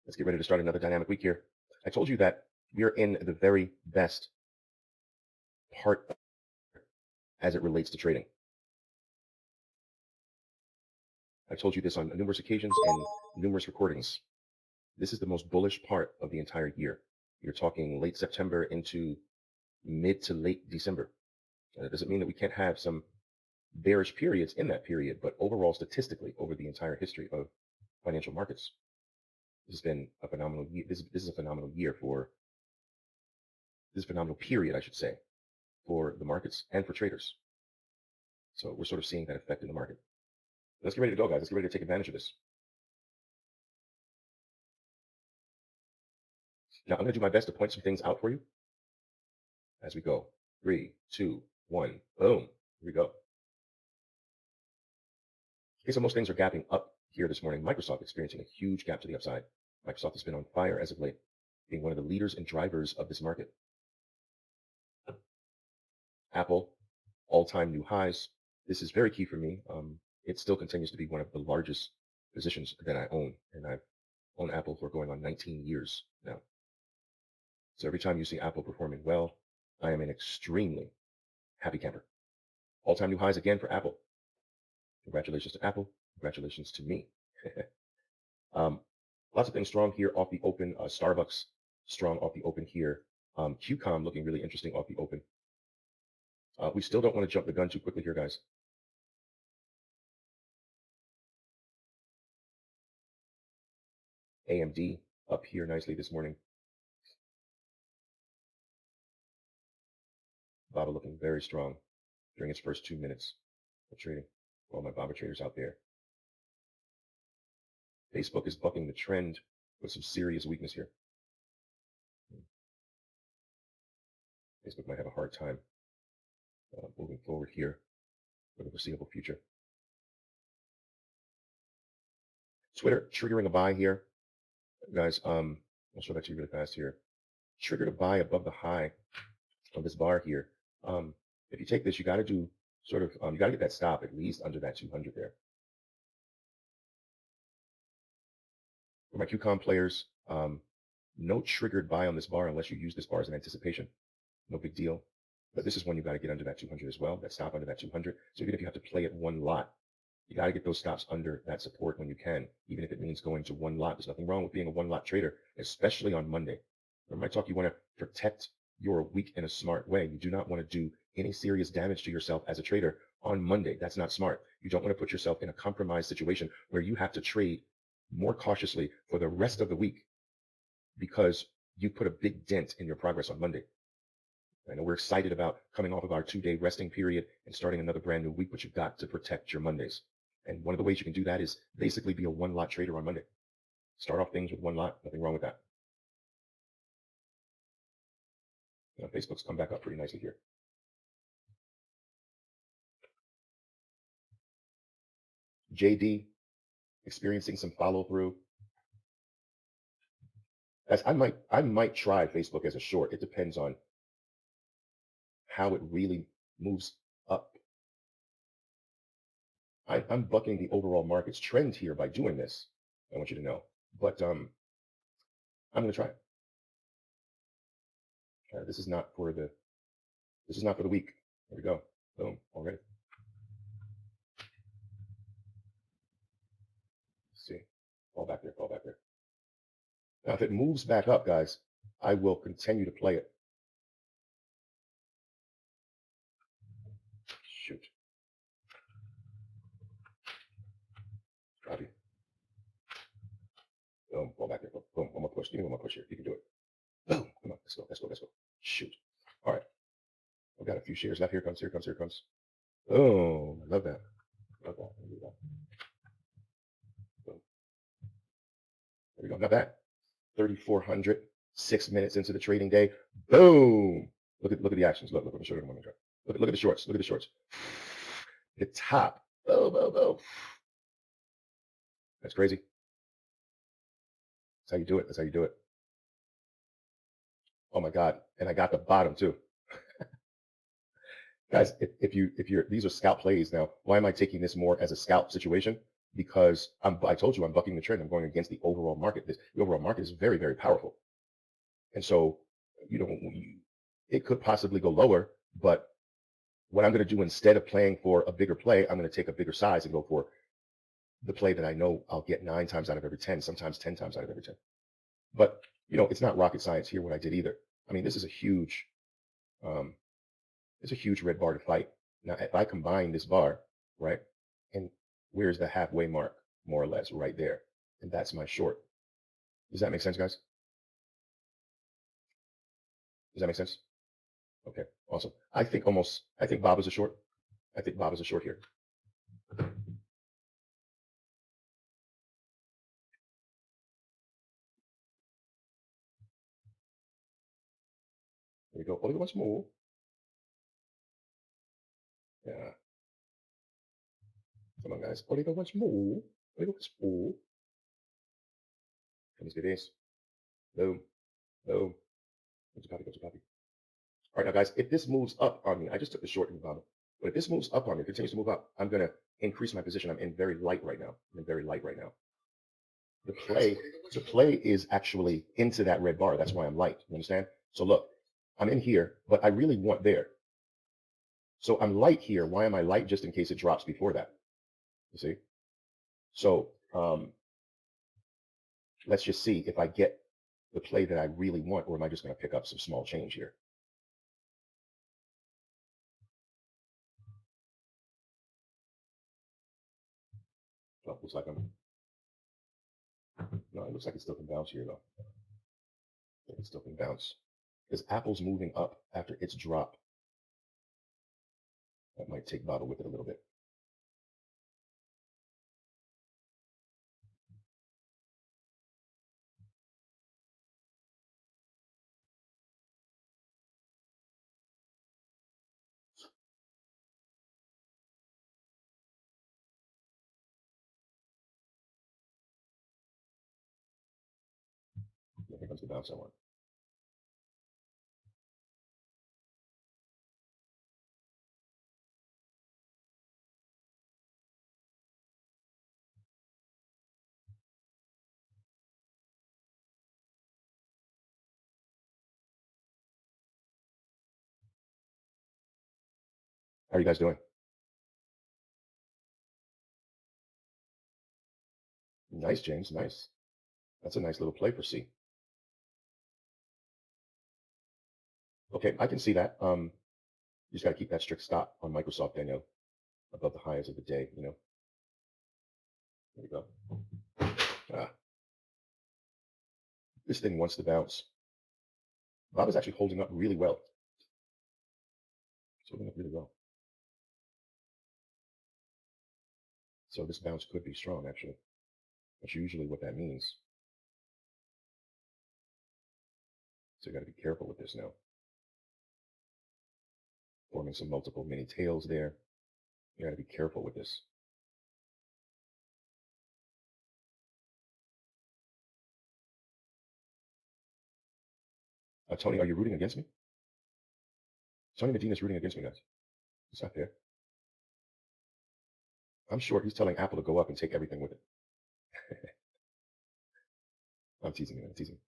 Let's get ready to start another dynamic week here. I told you that we are in the very best part as it relates to trading. I told you this on numerous occasions and numerous recordings. This is the most bullish part of the entire year. You're talking late September into mid to late December. It doesn't mean that we can't have some bearish periods in that period, but overall, statistically, over the entire history of financial markets, this has been a phenomenal year. This is a phenomenal year for this is a phenomenal period, I should say, for the markets and for traders. So we're sort of seeing that effect in the market. Let's get ready to go, guys. Let's get ready to take advantage of this. Now, I'm going to do my best to point some things out for you as we go. 3, 2, 1, boom. Here we go. Okay, so most things are gapping up here this morning. Microsoft experiencing a huge gap to the upside. Microsoft has been on fire as of late, being one of the leaders and drivers of this market. Apple, all-time new highs. This is very key for me. It still continues to be one of the largest positions that I own, and I've owned Apple for going on 19 years now. So every time you see Apple performing well, I am an extremely happy camper. All-time new highs again for Apple. Congratulations to Apple. Congratulations to me. Lots of things strong here off the open. Starbucks strong off the open here. QCOM looking really interesting off the open. We still don't want to jump the gun too quickly here, guys. AMD up here nicely this morning. BABA looking very strong during its first 2 minutes of trading. All my BABA traders out there. Facebook is bucking the trend with some serious weakness here. Facebook might have a hard time moving forward here for the foreseeable future. Twitter triggering a buy here. Guys, I'll show that to you really fast here. Triggered a buy above the high of this bar here. If you take this, you got to do sort of, you got to get that stop at least under that 200 there. For my QCOM players, no triggered buy on this bar unless you use this bar as an anticipation. No big deal. But this is one you got to get under that 200 as well, that stop under that 200. So even if you have to play it one lot, you got to get those stops under that support when you can, even if it means going to one lot. There's nothing wrong with being a one lot trader, especially on Monday. Remember, I talk, you want to protect your week in a smart way. You do not want to do any serious damage to yourself as a trader on Monday. That's not smart. You don't want to put yourself in a compromised situation where you have to trade more cautiously for the rest of the week because you put a big dent in your progress on Monday. I know we're excited about coming off of our 2-day resting period and starting another brand new week, but you've got to protect your Mondays. And one of the ways you can do that is basically be a one lot trader on Monday. Start off things with one lot. Nothing wrong with that. Facebook's come back up pretty nicely here. JD experiencing some follow through. As I might try Facebook as a short. It depends on how it really moves up. I'm bucking the overall market's trend here by doing this. I want you to know, but I'm going to try it. This is not for the week. There we go. Boom. Already. Let's see. Fall back there. Fall back there. Now, if it moves back up, guys, I will continue to play it. Shoot. Copy. Boom. Fall back there. Boom. One more push. Give me one more push here. You can do it. Boom. Come on. Let's go. Let's go. Let's go. Shoot. All right. I've got a few shares left. Here comes. Here comes. Here comes. Boom. I love that. Love that. Boom. There we go. Not bad. 3,400. 6 minutes into the trading day. Boom. Look at the actions. Look. Let me show you the moment. Look at the shorts. Look at the shorts. The top. Boom. Boom. Boom. That's crazy. That's how you do it. That's how you do it. Oh my God. And I got the bottom too. Guys, if you're these are scalp plays now. Why am I taking this more as a scalp situation? because I told you I'm bucking the trend. I'm going against the overall market. The overall market is very, very powerful. And so, you know, it could possibly go lower, but what I'm going to do instead of playing for a bigger play, I'm going to take a bigger size and go for the play that I know I'll get 9 times out of every 10, sometimes 10 times out of every 10. But, it's not rocket science here what I did either. I mean, this is um, it's a huge red bar to fight. Now, if I combine this bar, right, and where's the halfway mark, more or less, right there, and that's my short. Does that make sense, guys? Does that make sense? Okay, awesome. I think Bob is a short. I think Bob is a short here. There we go. Only once more. Yeah. Come on, guys. Only once more. Only once more. Come on, this. Boom. Boom. Go to copy. Go to copy. All right, now, guys, if this moves up on me, I just took the short in the bottom. But if this moves up on me, continues to move up, I'm going to increase my position. I'm in very light right now. I'm in very light right now. The play is actually into that red bar. That's why I'm light. You understand? So look, I'm in here, but I really want there. So I'm light here. Why am I light? Just in case it drops before that. You see? So let's just see if I get the play that I really want, or am I just going to pick up some small change here? Oh, looks like no, it looks like it still can bounce here though. It still can bounce because Apple's moving up after its drop. That might take bottle with it a little bit. Here comes the bounce I want. How are you guys doing? Nice, James. Nice. That's a nice little play for C. Okay, I can see that. You just got to keep that strict stop on Microsoft, Daniel, above the highs of the day. There we go. Ah, this thing wants to bounce. Bob is actually holding up really well. It's holding up really well. So this bounce could be strong, actually. That's usually what that means. So you got to be careful with this now. Forming some multiple mini tails there. You got to be careful with this. Tony, are you rooting against me? Tony Medina's rooting against me, guys. It's not fair. I'm sure he's telling Apple to go up and take everything with it. I'm teasing you. I'm teasing.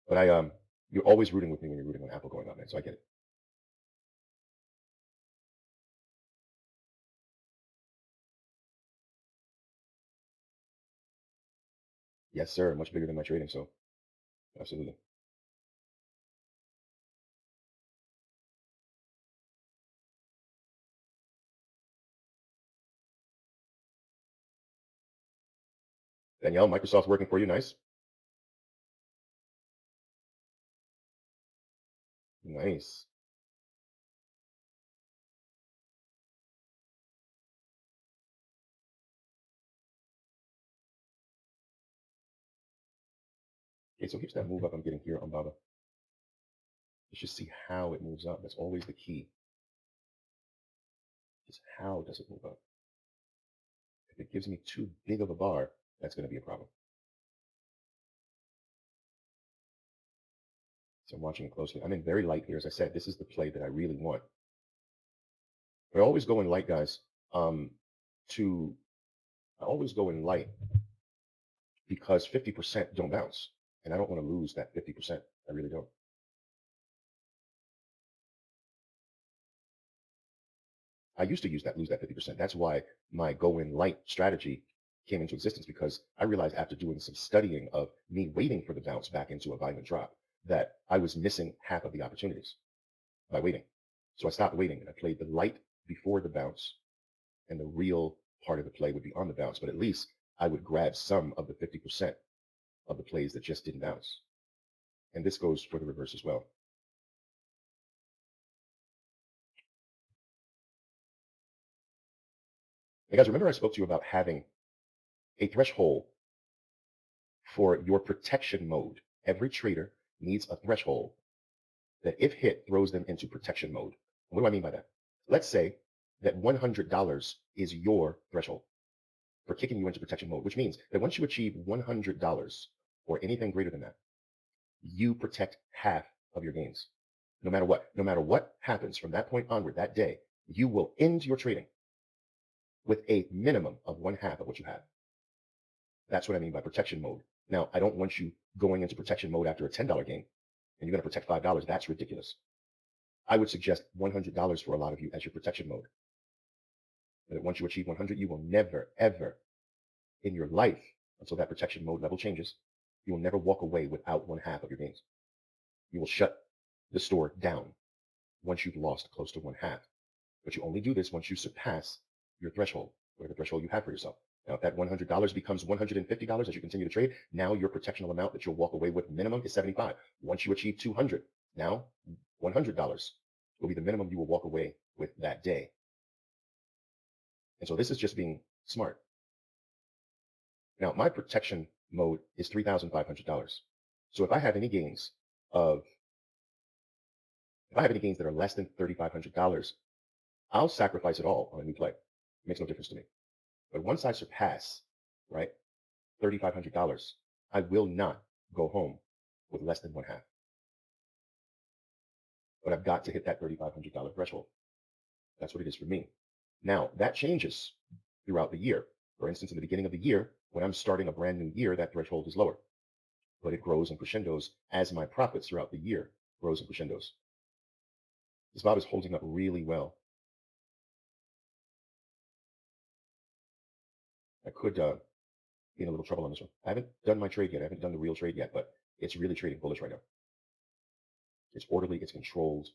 But you're always rooting with me when you're rooting on Apple going up, man. So I get it. Yes, sir. Much bigger than my trading. So absolutely. Danielle, Microsoft's working for you. Nice. Nice. Okay, so here's that move up I'm getting here on Baba. Let's just see how it moves up. That's always the key. Is how does it move up? If it gives me too big of a bar, that's going to be a problem. So I'm watching it closely. I'm in very light here. As I said, this is the play that I really want. But I always go in light, guys. To I always go in light because 50% don't bounce. And I don't want to lose that 50%. I really don't. I used to lose that 50%. That's why my go in light strategy came into existence because I realized after doing some studying of me waiting for the bounce back into a violent drop that I was missing half of the opportunities by waiting. So I stopped waiting and I played the light before the bounce, and the real part of the play would be on the bounce, but at least I would grab some of the 50% of the plays that just didn't bounce. And this goes for the reverse as well. Hey guys, remember I spoke to you about having a threshold for your protection mode. Every trader needs a threshold that, if hit, throws them into protection mode. What do I mean by that? Let's say that $100 is your threshold for kicking you into protection mode, which means that once you achieve $100 or anything greater than that, you protect half of your gains. No matter what. No matter what happens from that point onward, that day, you will end your trading with a minimum of one half of what you have. That's what I mean by protection mode. Now, I don't want you going into protection mode after a $10 gain and you're going to protect $5. That's ridiculous. I would suggest $100 for a lot of you as your protection mode. But once you achieve 100, you will never, ever in your life, until that protection mode level changes, you will never walk away without one half of your gains. You will shut the store down once you've lost close to one half. But you only do this once you surpass your threshold, whatever threshold you have for yourself. Now, if that $100 becomes $150 as you continue to trade, now your protectional amount that you'll walk away with minimum is 75. Once you achieve 200, now $100 will be the minimum you will walk away with that day. And so this is just being smart. Now, my protection mode is $3,500. So if I have any gains that are less than $3,500, I'll sacrifice it all on a new play. It makes no difference to me. But once I surpass, right, $3,500, I will not go home with less than one half. But I've got to hit that $3,500 threshold. That's what it is for me. Now, that changes throughout the year. For instance, in the beginning of the year, when I'm starting a brand new year, that threshold is lower. But it grows and crescendos as my profits throughout the year grows and crescendos. This Bob is holding up really well. I could be in a little trouble on this one. I haven't done my trade yet. I haven't done the real trade yet, but it's really trading bullish right now. It's orderly, it's controlled,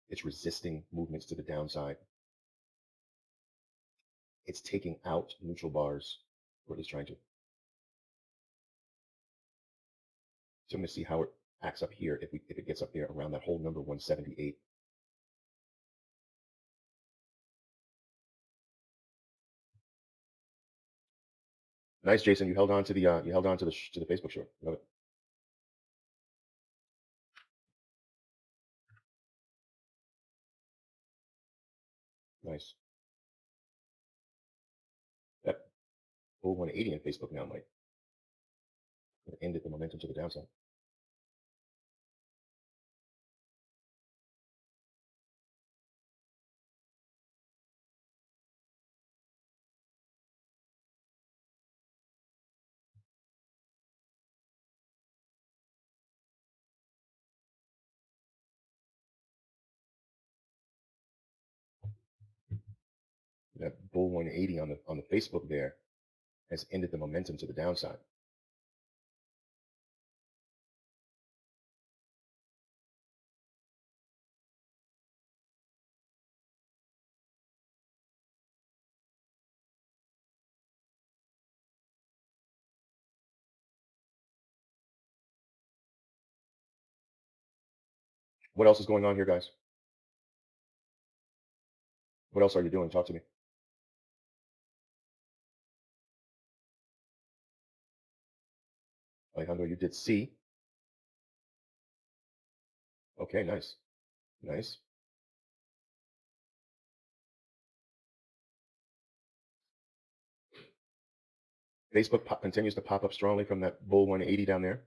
it's resisting movements to the downside. It's taking out neutral bars, or at least trying to. So I'm going to see how it acts up here if it gets up there around that whole number 178. Nice, Jason. You held on to the Facebook short. Love it. Nice. That bull 180 in Facebook now might end at the momentum to the downside. That bull 180 on the Facebook there has ended the momentum to the downside. What else is going on here, guys? What else are you doing? Talk to me. Alejandro, you did C. Okay, nice. Nice. Facebook continues to pop up strongly from that bull 180 down there.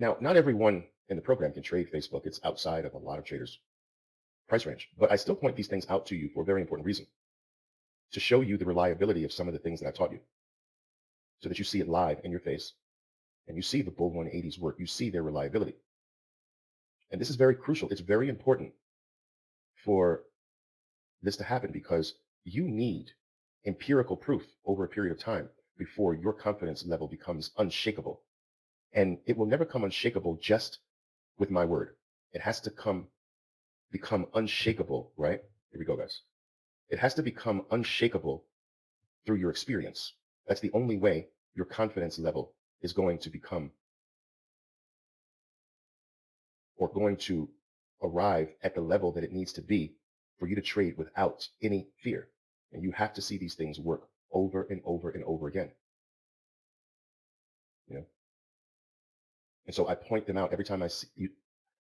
Now, not everyone in the program can trade Facebook. It's outside of a lot of traders' price range. But I still point these things out to you for a very important reason, to show you the reliability of some of the things that I taught you, so that you see it live in your face and you see the Bull 180's work. You see their reliability. And this is very crucial. It's very important for this to happen because you need empirical proof over a period of time before your confidence level becomes unshakable. And it will never come unshakable just with my word. It has to become unshakable, right? Here we go, guys. It has to become unshakable through your experience. That's the only way your confidence level is going to become or going to arrive at the level that it needs to be for you to trade without any fear. And you have to see these things work over and over and over again. You know? And so I point them out every time I see you.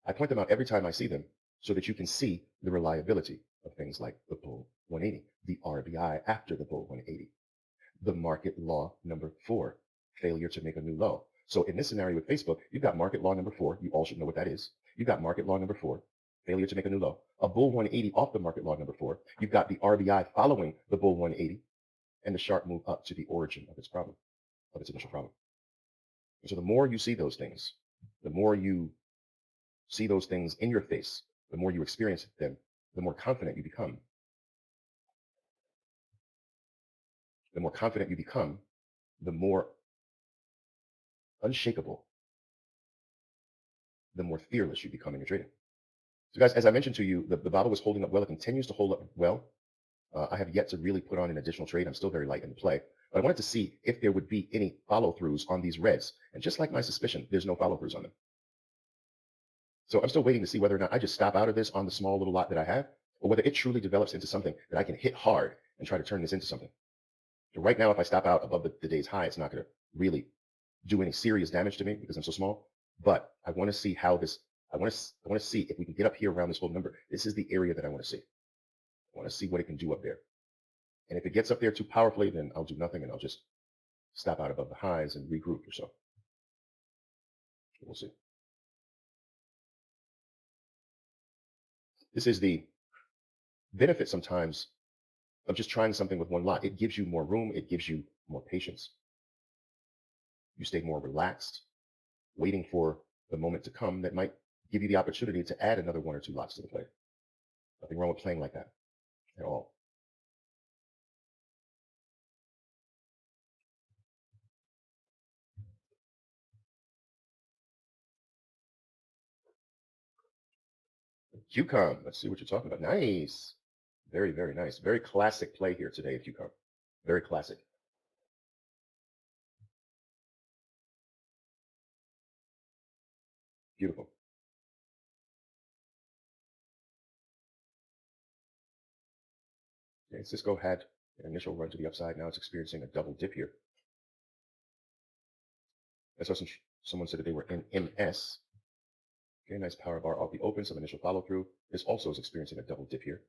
I point them out every time I see them so that you can see the reliability of things like the Bull 180, the RBI after the Bull 180, the market law number 4, failure to make a new low. So in this scenario with Facebook, you've got market law number 4. You all should know what that is. You've got market law number 4, failure to make a new low, a Bull 180 off the market law number 4. You've got the RBI following the Bull 180 and the sharp move up to the origin of its problem, of its initial problem. And so the more you see those things, the more you see those things in your face, the more you experience them, the more confident you become. The more confident you become, the more unshakable, the more fearless you become in your trading. So guys, as I mentioned to you, the Bible was holding up well. It continues to hold up well. I have yet to really put on an additional trade. I'm still very light in the play. But I wanted to see if there would be any follow-throughs on these reds. And just like my suspicion, there's no follow-throughs on them. So I'm still waiting to see whether or not I just stop out of this on the small little lot that I have, or whether it truly develops into something that I can hit hard and try to turn this into something. So right now, if I stop out above the day's high, it's not going to really do any serious damage to me because I'm so small. But I want to see how this, I want to see if we can get up here around this whole number. This is the area that I want to see. I want to see what it can do up there. And if it gets up there too powerfully, then I'll do nothing and I'll just stop out above the highs and regroup or so. We'll see. This is the benefit sometimes of just trying something with one lot. It gives you more room. It gives you more patience. You stay more relaxed, waiting for the moment to come that might give you the opportunity to add another 1 or 2 lots to the play. Nothing wrong with playing like that at all. QCOM, let's see what you're talking about. Nice. Very, very nice. Very classic play here today at QCOM. Very classic. Beautiful. Okay, Cisco had an initial run to the upside. Now it's experiencing a double dip here. I saw someone said that they were in MS. Okay, nice power bar off the open, some initial follow through. This also is experiencing a double dip here.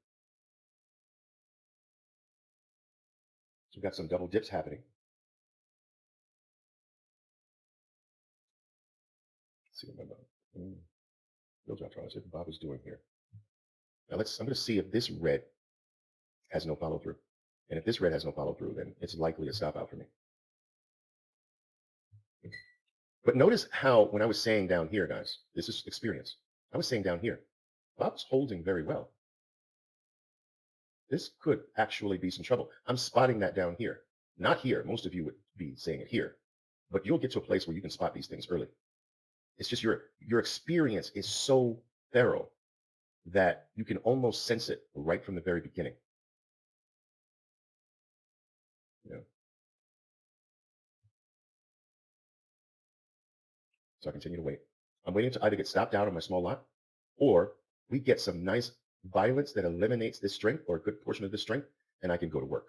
So we've got some double dips happening. Let's see what those are trying to see what Bob is doing here. Now I'm going to see if this red has no follow through. And if this red has no follow through, then it's likely a stop out for me. But notice how when I was saying down here, guys, this is experience. I was saying down here, Bob's holding very well. This could actually be some trouble. I'm spotting that down here. Not here. Most of you would be saying it here. But you'll get to a place where you can spot these things early. It's just your experience is so thorough that you can almost sense it right from the very beginning. You know? So I continue to wait. I'm waiting to either get stopped out on my small lot, or we get some nice violence that eliminates this strength or a good portion of this strength, and I can go to work.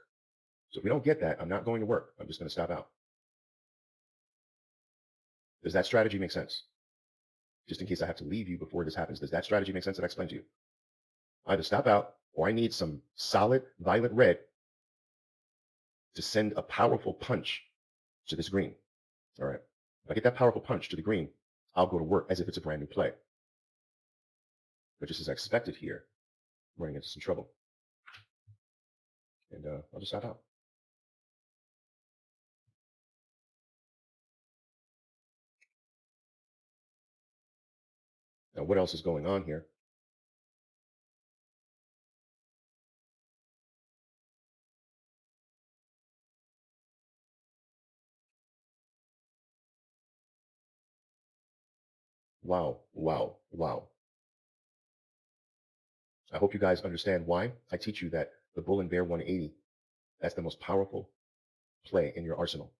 So if we don't get that, I'm not going to work. I'm just going to stop out. Does that strategy make sense? Just in case I have to leave you before this happens, does that strategy make sense that I explained to you? Either stop out, or I need some solid violet red to send a powerful punch to this green. All right. If I get that powerful punch to the green, I'll go to work as if it's a brand new play. But just as I expected here, running into some trouble. And I'll just stop out. Now, what else is going on here? Wow, wow, wow. I hope you guys understand why I teach you that the Bull and Bear 180, that's the most powerful play in your arsenal.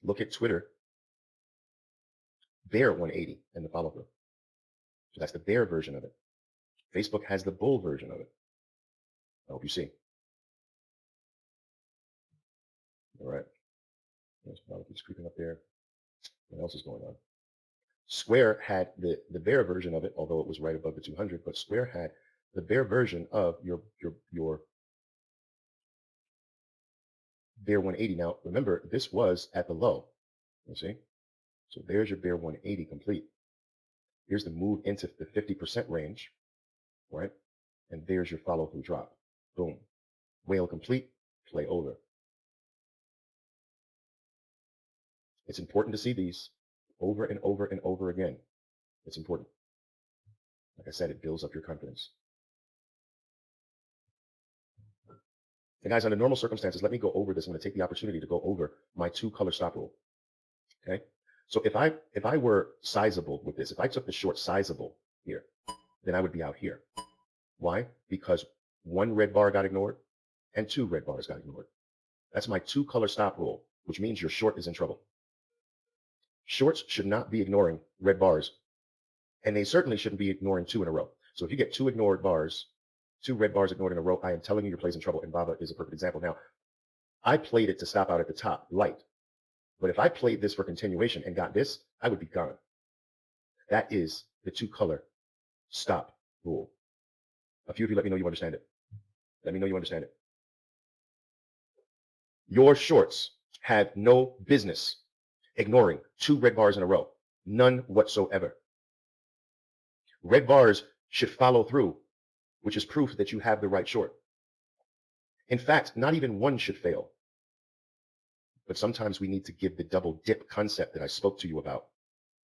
Look at Twitter, Bear 180 and the follow through. So that's the Bear version of it. Facebook has the Bull version of it. I hope you see. All right. There's keeps creeping up there. What else is going on? Square had the Bear version of it, although it was right above the 200, but Square had the Bear version of your Bear 180. Now, remember, this was at the low, you see? So there's your Bear 180 complete. Here's the move into the 50% range, right? And there's your follow through drop. Boom. Whale complete, play over. It's important to see these over and over and over again. It's important. Like I said, it builds up your confidence. And guys, under normal circumstances, let me go over this. I'm going to take the opportunity to go over my 2-color stop rule. Okay. So if I were sizable with this, if I took the short sizable here, then I would be out here. Why? Because 1 red bar got ignored and 2 red bars got ignored. That's my 2-color stop rule, which means your short is in trouble. Shorts should not be ignoring red bars, and they certainly shouldn't be ignoring 2 in a row. So if you get 2 ignored bars, 2 red bars ignored in a row, I am telling you your play's in trouble, and Baba is a perfect example. Now, I played it to stop out at the top, light. But if I played this for continuation and got this, I would be gone. That is the 2-color stop rule. A few of you let me know you understand it. Let me know you understand it. Your shorts have no business ignoring 2 red bars in a row. None whatsoever. Red bars should follow through, which is proof that you have the right short. In fact, not even 1 should fail. But sometimes we need to give the double dip concept that I spoke to you about.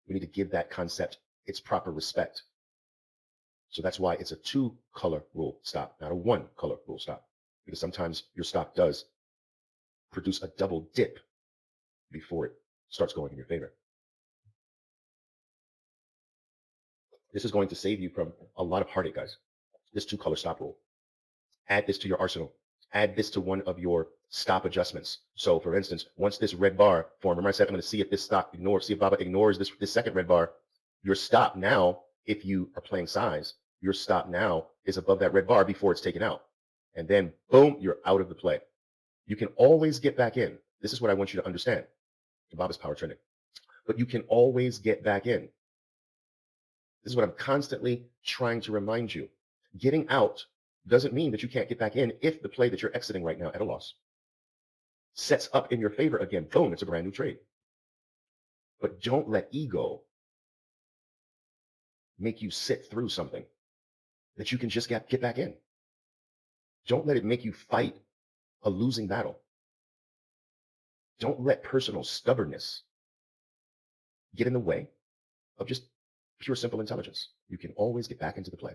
We need to give that concept its proper respect. So that's why it's a 2-color rule stop, not a 1-color rule stop. Because sometimes your stop does produce a double dip before it starts going in your favor. This is going to save you from a lot of heartache, guys. This 2-color stop rule. Add this to your arsenal. Add this to one of your stop adjustments. So for instance, once this red bar form, remember I said I'm going to see if this stop ignores, see if Baba ignores this second red bar. Your stop now, if you are playing size, your stop now is above that red bar before it's taken out. And then boom, you're out of the play. You can always get back in. This is what I want you to understand. Baba's power trending. But you can always get back in. This is what I'm constantly trying to remind you. Getting out doesn't mean that you can't get back in if the play that you're exiting right now at a loss sets up in your favor again. Boom, it's a brand new trade. But don't let ego make you sit through something that you can just get back in. Don't let it make you fight a losing battle. Don't let personal stubbornness get in the way of just pure, simple intelligence. You can always get back into the play.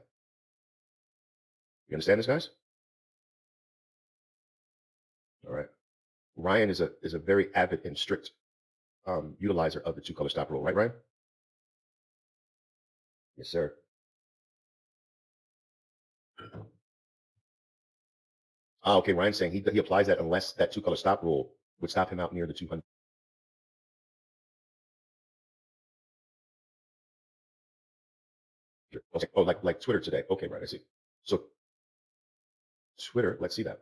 You understand this, guys? All right. Ryan is a very avid and strict utilizer of the 2-color stop rule, right, Ryan? Yes, sir. Okay, Ryan's saying he applies that unless that 2-color stop rule would stop him out near the 200. Okay. Oh, like Twitter today. Okay, right, I see. So Twitter, let's see that.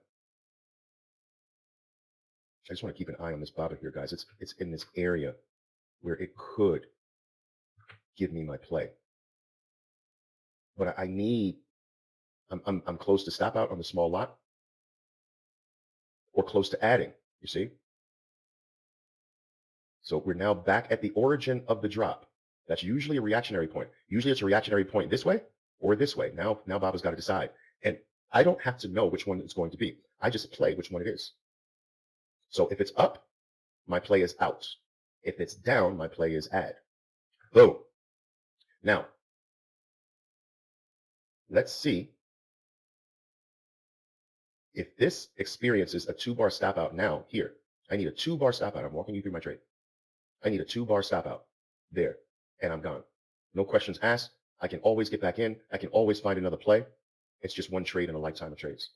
I just want to keep an eye on this Baba here, guys. It's in this area where it could give me my play. But I need, I'm close to stop out on the small lot or close to adding, you see? So we're now back at the origin of the drop. That's usually a reactionary point. Usually it's a reactionary point this way or this way. Now Baba's got to decide. And I don't have to know which one it's going to be. I just play which one it is. So if it's up, my play is out. If it's down, my play is add. Boom. Now, let's see if this experiences a 2-bar stop out now here. I need a 2-bar stop out. I'm walking you through my trade. I need a 2-bar stop out there, and I'm gone. No questions asked. I can always get back in. I can always find another play. It's just one trade in a lifetime of trades.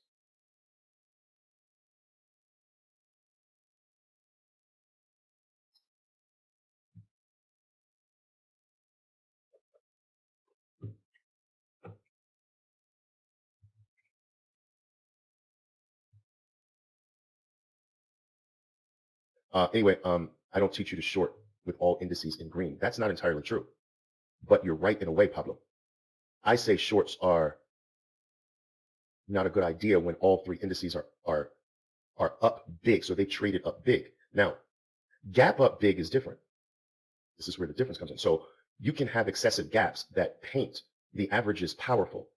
Anyway, I don't teach you to short with all indices in green. That's not entirely true, but you're right in a way, Pablo. I say shorts are not a good idea when all three indices are up big, so they traded up big. Now, gap up big is different. This is where the difference comes in. So you can have excessive gaps that paint the averages powerful,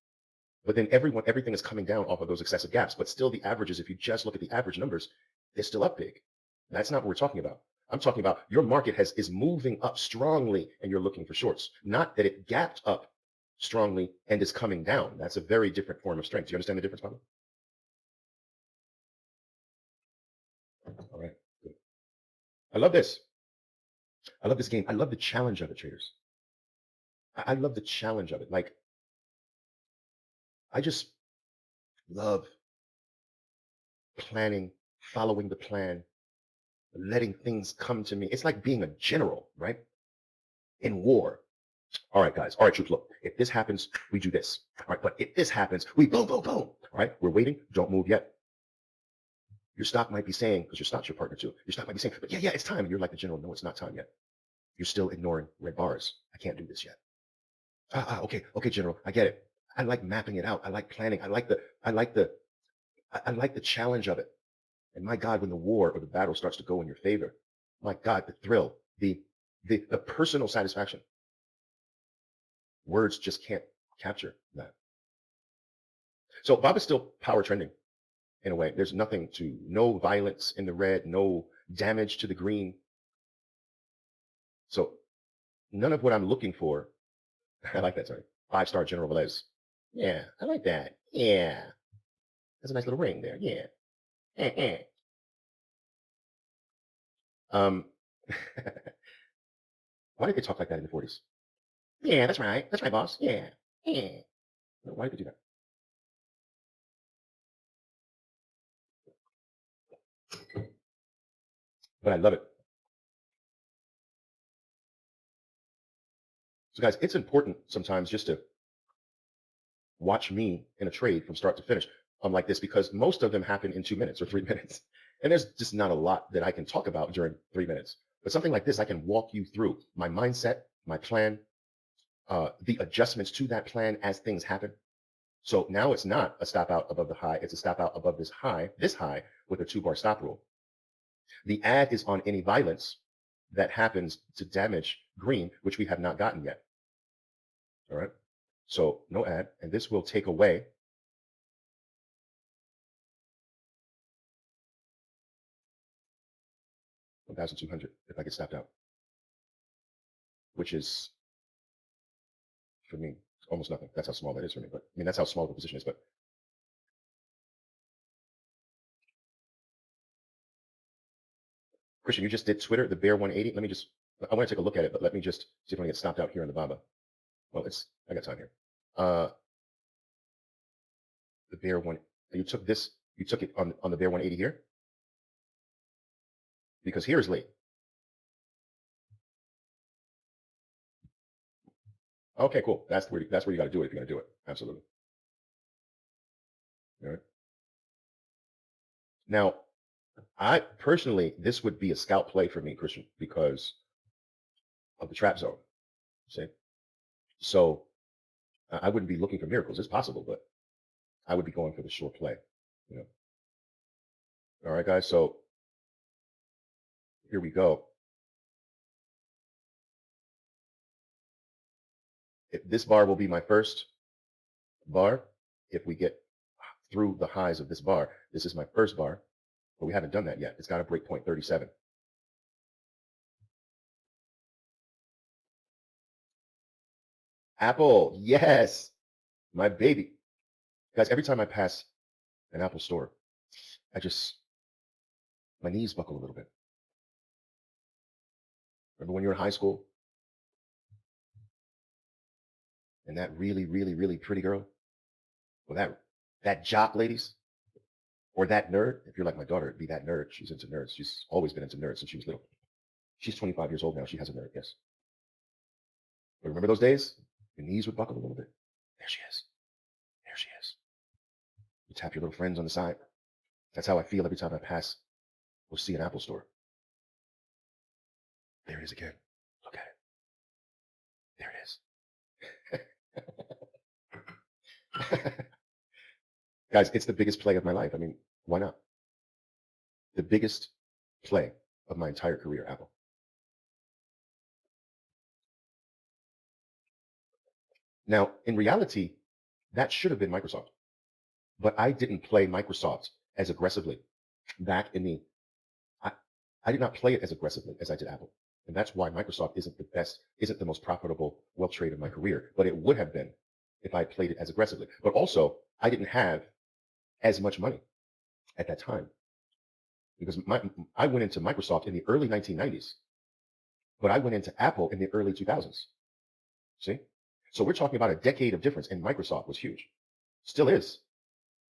but then everything is coming down off of those excessive gaps. But still, the averages, if you just look at the average numbers, they're still up big. That's not what we're talking about. I'm talking about your market is moving up strongly and you're looking for shorts, not that it gapped up strongly and is coming down. That's a very different form of strength. Do you understand the difference, Pablo? All right, good. I love this. I love this game. I love the challenge of it, traders. I love the challenge of it. Like, I just love planning, following the plan, letting things come to me. It's like being a general, right? In war. All right, guys. All right, troops, look, if this happens, we do this. All right, but if this happens, we boom, boom, boom. All right, we're waiting. Don't move yet. Your stock might be saying, because your stock's your partner too, your stock might be saying, but yeah, it's time. And you're like the general, no, it's not time yet. You're still ignoring red bars. I can't do this yet. Okay, general, I get it. I like mapping it out. I like planning. I like the challenge of it. And my God, when the war or the battle starts to go in your favor, my God, the thrill, the personal satisfaction. Words just can't capture that. So Bob is still power trending in a way. There's no violence in the red, no damage to the green. So none of what I'm looking for. I like that, sorry. 5-star General Velez. Yeah, I like that. Yeah. That's a nice little ring there. Yeah. Um, why did they talk like that in the 40s? Yeah, that's right. That's right, boss. Yeah. Yeah. Why did they do that? But I love it. So guys, it's important sometimes just to watch me in a trade from start to finish like this, because most of them happen in 2 minutes or 3 minutes. And there's just not a lot that I can talk about during 3 minutes. But something like this, I can walk you through my mindset, my plan, the adjustments to that plan as things happen. So now it's not a stop out above the high, it's a stop out above this high with a 2-bar stop rule. The add is on any violence that happens to damage green, which we have not gotten yet. All right. So no add, and this will take away 1,200 if I get stopped out, which is, for me, almost nothing. That's how small that is for me. But I mean, that's how small the position is. But Christian, you just did Twitter, the Bear 180. I want to take a look at it, but let me just see if I can get stopped out here on the Baba. Well, I got time here. The Bear one, you took it on the Bear 180 here? Because here is late. Okay, cool. That's where you got to do it if you're going to do it. Absolutely. All right. Now, I personally, this would be a scalp play for me, Christian, because of the trap zone. See? So I wouldn't be looking for miracles. It's possible, but I would be going for the short play. You know. All right, guys. So here we go. If this bar will be my first bar, if we get through the highs of this bar, this is my first bar, but we haven't done that yet. It's got to break point 37. Apple, yes, my baby. Guys, every time I pass an Apple store, my knees buckle a little bit. Remember when you were in high school and that really, really, really pretty girl, or that jock, ladies, or that nerd? If you're like my daughter, it'd be that nerd. She's into nerds. She's always been into nerds since she was little. She's 25 years old now. She has a nerd, yes. But remember those days? Your knees would buckle a little bit. There she is. There she is. You tap your little friends on the side. That's how I feel every time I pass or see an Apple store. There it is again. Look at it. There it is. Guys, it's the biggest play of my life. I mean, why not? The biggest play of my entire career, Apple. Now, in reality, that should have been Microsoft, but I didn't play Microsoft as aggressively back in the, I, I did not play it as aggressively as I did Apple. And that's why Microsoft isn't the most profitable wealth trade of my career, but it would have been if I played it as aggressively. But also, I didn't have as much money at that time because I went into Microsoft in the early 1990s, but I went into Apple in the early 2000s. See? So we're talking about a decade of difference, and Microsoft was huge. Still is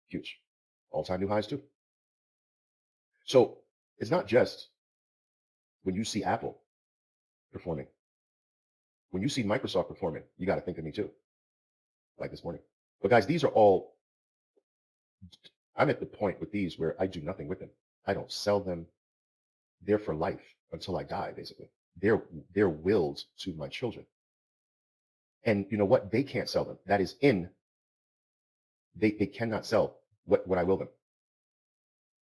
huge. All-time new highs too. So it's not just when you see Apple performing. When you see Microsoft performing, you got to think of me too, like this morning. But guys, I'm at the point with these where I do nothing with them. I don't sell them. They're for life until I die, basically. They're willed to my children. And you know what? They can't sell them. That is they cannot sell what I will them.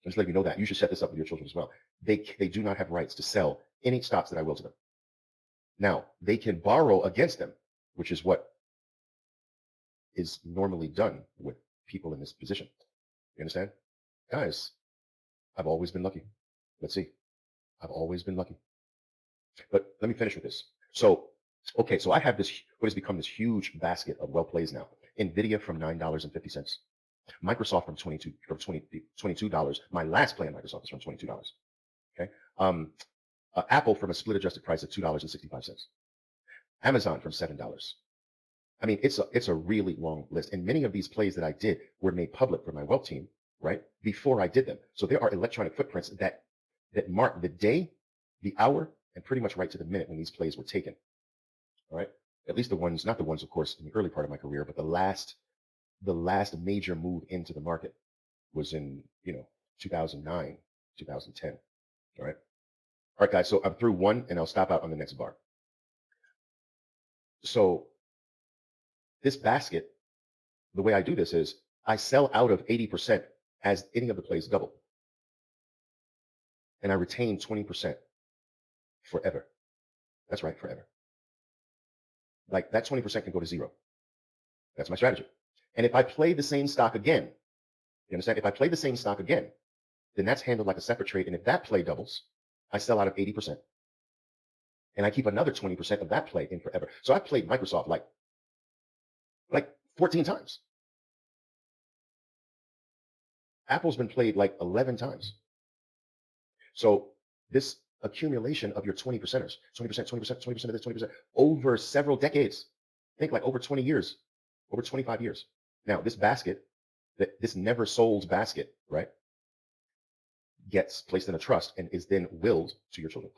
I'm just letting you know that. You should set this up with your children as well. They do not have rights to sell any stocks that I will to them. Now, they can borrow against them, which is what is normally done with people in this position. You understand? Guys, I've always been lucky. Let's see. I've always been lucky. But let me finish with this. So, okay, so I have this, what has become this huge basket of well plays now. NVIDIA from $9.50. Microsoft from $22. My last play on Microsoft is from $22. Okay. Apple from a split adjusted price of $2.65. Amazon from $7. I mean, it's a really long list. And many of these plays that I did were made public for my wealth team, right? Before I did them. So there are electronic footprints that mark the day, the hour, and pretty much right to the minute when these plays were taken. All right. At least the ones, not the ones, of course, in the early part of my career, but the last major move into the market was in, 2009, 2010. All right. All right, guys. So I'm through one and I'll stop out on the next bar. So this basket, the way I do this is I sell out of 80% as any of the plays double. And I retain 20% forever. That's right, forever. Like that 20% can go to zero. That's my strategy. And if I play the same stock again, you understand? If I play the same stock again, then that's handled like a separate trade. And if that play doubles, I sell out of 80%. And I keep another 20% of that play in forever. So I played Microsoft like 14 times. Apple's been played like 11 times. So this accumulation of your 20 percenters, 20%, 20%, 20% of this, 20% over several decades, think like over 20 years, over 25 years. Now, this basket, this never sold basket, right, gets placed in a trust and is then willed to your children,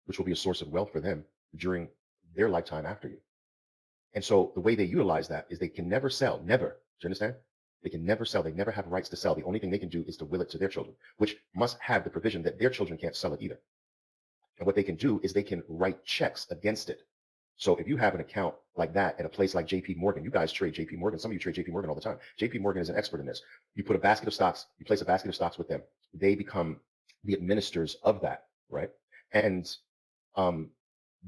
which will be a source of wealth for them during their lifetime after you. And so the way they utilize that is they can never sell, never. Do you understand? They can never sell. They never have rights to sell. The only thing they can do is to will it to their children, which must have the provision that their children can't sell it either. And what they can do is they can write checks against it. So if you have an account like that at a place like JP Morgan, you guys trade JP Morgan. Some of you trade JP Morgan all the time. JP Morgan is an expert in this. You put a basket of stocks, you place a basket of stocks with them. They become the administrators of that, right? And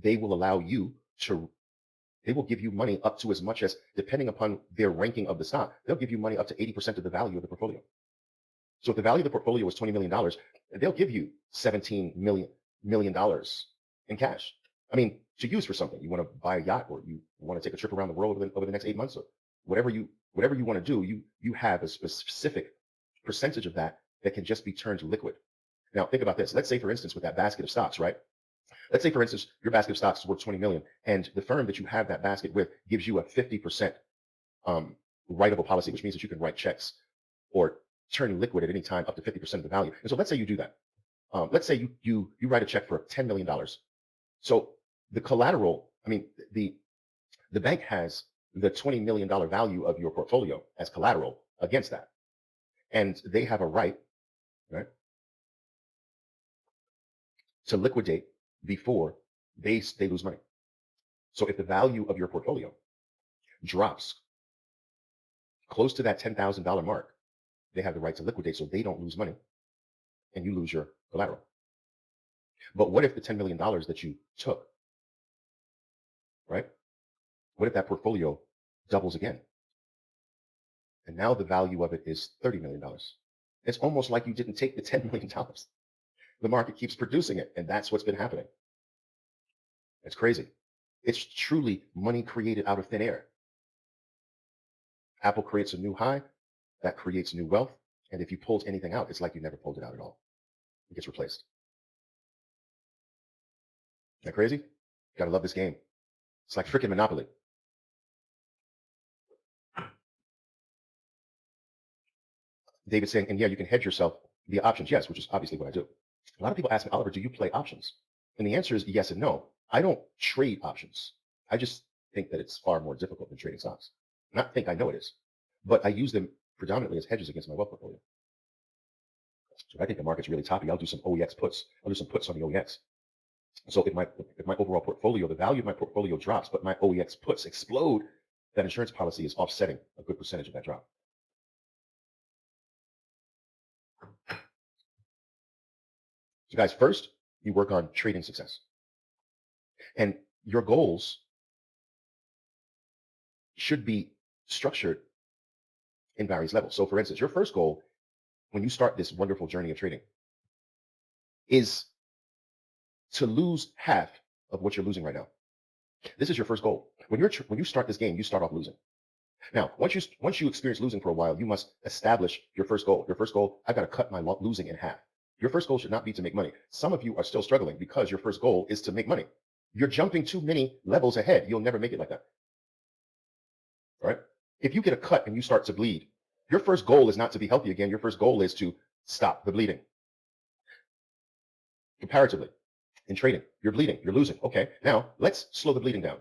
they will allow you to They will give you money up to as much as, depending upon their ranking of the stock, they'll give you money up to 80% of the value of the portfolio. So if the value of the portfolio was $20 million, they'll give you $17 million in cash. I mean, to use for something. You want to buy a yacht, or you want to take a trip around the world over the next 8 months, or whatever you want to do, you have a specific percentage of that that can just be turned liquid. Now, think about this. Let's say, for instance, with that basket of stocks, right? Let's say, for instance, your basket of stocks is worth 20 million, and the firm that you have that basket with gives you a 50% writable policy, which means that you can write checks or turn liquid at any time up to 50% of the value. And so let's say you do that. Let's say you write a check for $10 million. So the collateral, I mean, the bank has the $20 million value of your portfolio as collateral against that. And they have a right, to liquidate before they lose money. So if the value of your portfolio drops close to that $10,000 mark, they have the right to liquidate so they don't lose money and you lose your collateral. But what if the $10 million that you took, right? What if that portfolio doubles again? And now the value of it is $30 million. It's almost like you didn't take the $10 million. The market keeps producing it, and that's what's been happening. It's crazy. It's truly money created out of thin air. Apple creates a new high, that creates new wealth, and if you pulled anything out, it's like you never pulled it out at all. It gets replaced. Isn't that crazy? Gotta love this game. It's like freaking Monopoly. David's saying, and yeah, you can hedge yourself via options. Yes, which is obviously what I do. A lot of people ask me, Oliver, do you play options? And the answer is yes and no. I don't trade options. I just think that it's far more difficult than trading stocks. Not think, I know it is, but I use them predominantly as hedges against my wealth portfolio. So if I think the market's really toppy, I'll do some OEX puts. I'll do some puts on the OEX. So if my overall portfolio, the value of my portfolio drops, but my OEX puts explode, that insurance policy is offsetting a good percentage of that drop. So guys, first, you work on trading success. And your goals should be structured in various levels. So for instance, your first goal, when you start this wonderful journey of trading, is to lose half of what you're losing right now. This is your first goal. When you start this game, you start off losing. Now, once you experience losing for a while, you must establish your first goal. Your first goal, I've got to cut my losing in half. Your first goal should not be to make money. Some of you are still struggling because your first goal is to make money. You're jumping too many levels ahead. You'll never make it like that. All right? If you get a cut and you start to bleed, your first goal is not to be healthy again. Your first goal is to stop the bleeding. Comparatively, in trading, you're bleeding, you're losing. Okay, now let's slow the bleeding down.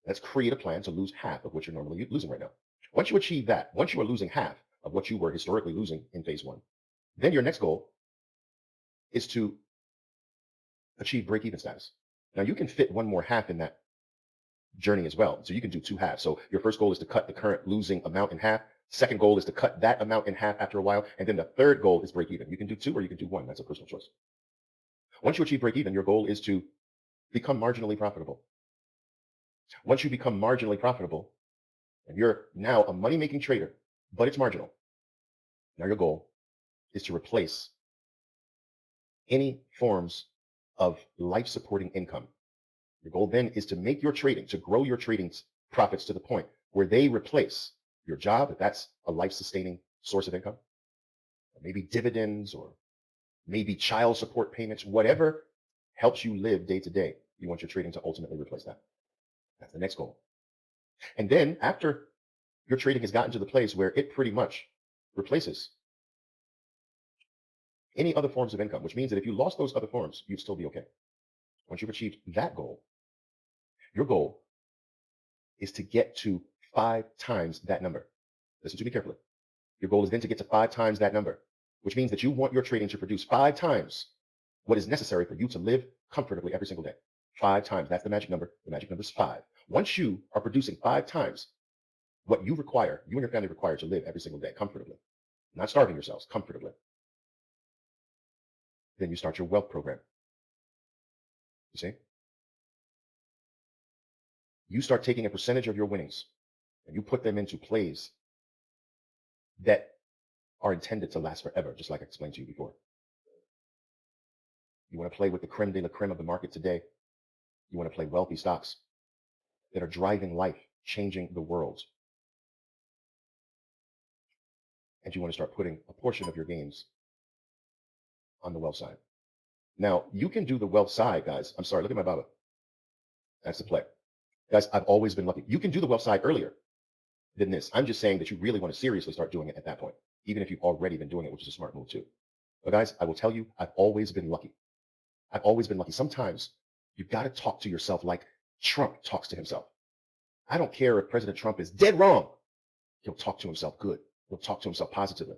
Let's create a plan to lose half of what you're normally losing right now. Once you achieve that, once you are losing half of what you were historically losing in phase one, then your next goal is to achieve break-even status. Now you can fit one more half in that journey as well. So you can do two halves. So your first goal is to cut the current losing amount in half. Second goal is to cut that amount in half after a while. And then the third goal is break even. You can do two or you can do one. That's a personal choice. Once you achieve break even, your goal is to become marginally profitable. Once you become marginally profitable, and you're now a money-making trader, but it's marginal, now your goal is to replace any forms of life-supporting income. Your goal then is to make your trading, to grow your trading profits to the point where they replace your job, if that's a life-sustaining source of income, or maybe dividends, or maybe child support payments, whatever helps you live day to day. You want your trading to ultimately replace that. That's the next goal. And then after your trading has gotten to the place where it pretty much replaces any other forms of income, which means that if you lost those other forms, you'd still be okay. Once you've achieved that goal, your goal is to get to 5 times that number. Listen to me carefully. Your goal is then to get to 5 times that number, which means that you want your trading to produce 5 times what is necessary for you to live comfortably every single day. 5 times. That's the magic number. The magic number is 5. Once you are producing 5 times what you require, you and your family require to live every single day comfortably, not starving yourselves, comfortably, then you start your wealth program. You see? You start taking a percentage of your winnings and you put them into plays that are intended to last forever, just like I explained to you before. You want to play with the creme de la creme of the market today. You want to play wealthy stocks that are driving life, changing the world. And you want to start putting a portion of your gains on the wealth side. Now, you can do the wealth side, guys. I'm sorry, look at my Baba. That's the play. Guys, I've always been lucky. You can do the wealth side earlier than this. I'm just saying that you really want to seriously start doing it at that point, even if you've already been doing it, which is a smart move too. But guys, I will tell you, I've always been lucky. I've always been lucky. Sometimes you've got to talk to yourself like Trump talks to himself. I don't care if President Trump is dead wrong. He'll talk to himself good. He'll talk to himself positively.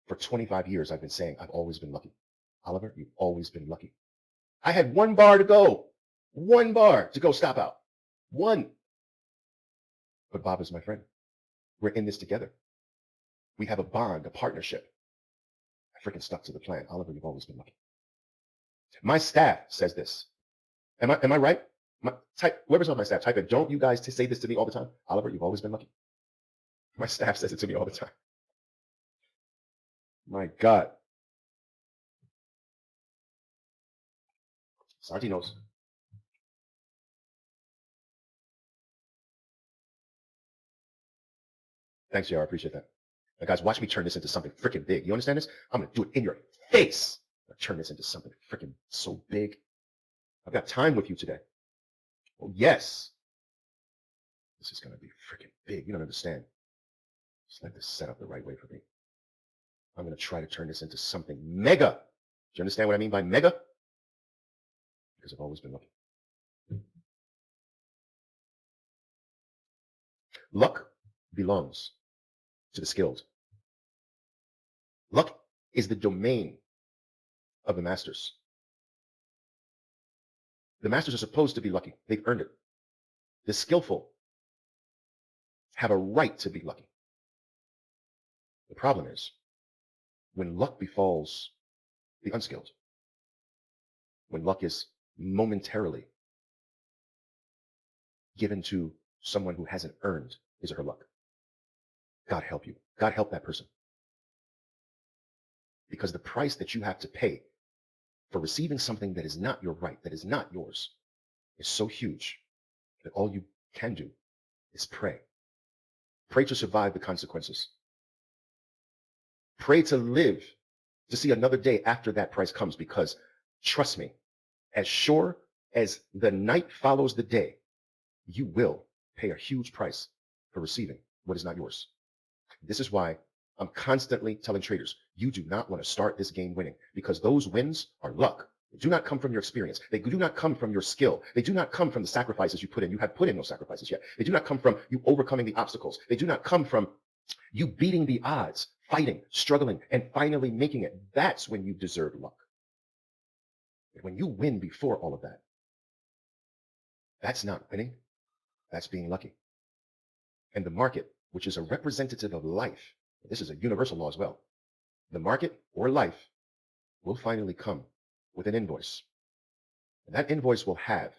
For 25 years, I've been saying I've always been lucky. Oliver, you've always been lucky. I had 1 bar to go. 1 bar to go stop out. 1. But Bob is my friend. We're in this together. We have a bond, a partnership. I freaking stuck to the plan. Oliver, you've always been lucky. My staff says this. Am I right? Whoever's on my staff, type in, don't you guys say this to me all the time? Oliver, you've always been lucky. My staff says it to me all the time. My God. Sarti knows. Thanks, JR. I appreciate that. Now, guys, watch me turn this into something freaking big. You understand this? I'm going to do it in your face. I'm going to turn this into something freaking so big. I've got time with you today. Oh, yes. This is going to be freaking big. You don't understand. Just let this set up the right way for me. I'm going to try to turn this into something mega. Do you understand what I mean by mega? Because I've always been lucky. Luck belongs to the skilled. Luck is the domain of the masters. The masters are supposed to be lucky. They've earned it. The skillful have a right to be lucky. The problem is when luck befalls the unskilled, when luck is momentarily given to someone who hasn't earned his or her luck. God help you. God help that person. Because the price that you have to pay for receiving something that is not your right, that is not yours, is so huge that all you can do is pray. Pray to survive the consequences. Pray to live to see another day after that price comes, because trust me, as sure as the night follows the day, you will pay a huge price for receiving what is not yours. This is why I'm constantly telling traders, you do not want to start this game winning, because those wins are luck. They do not come from your experience. They do not come from your skill. They do not come from the sacrifices you put in. You have put in no sacrifices yet. They do not come from you overcoming the obstacles. They do not come from you beating the odds, fighting, struggling, and finally making it. That's when you deserve luck. But when you win before all of that, that's not winning. That's being lucky. And the market, which is a representative of life, this is a universal law as well. The market or life will finally come with an invoice. And that invoice will have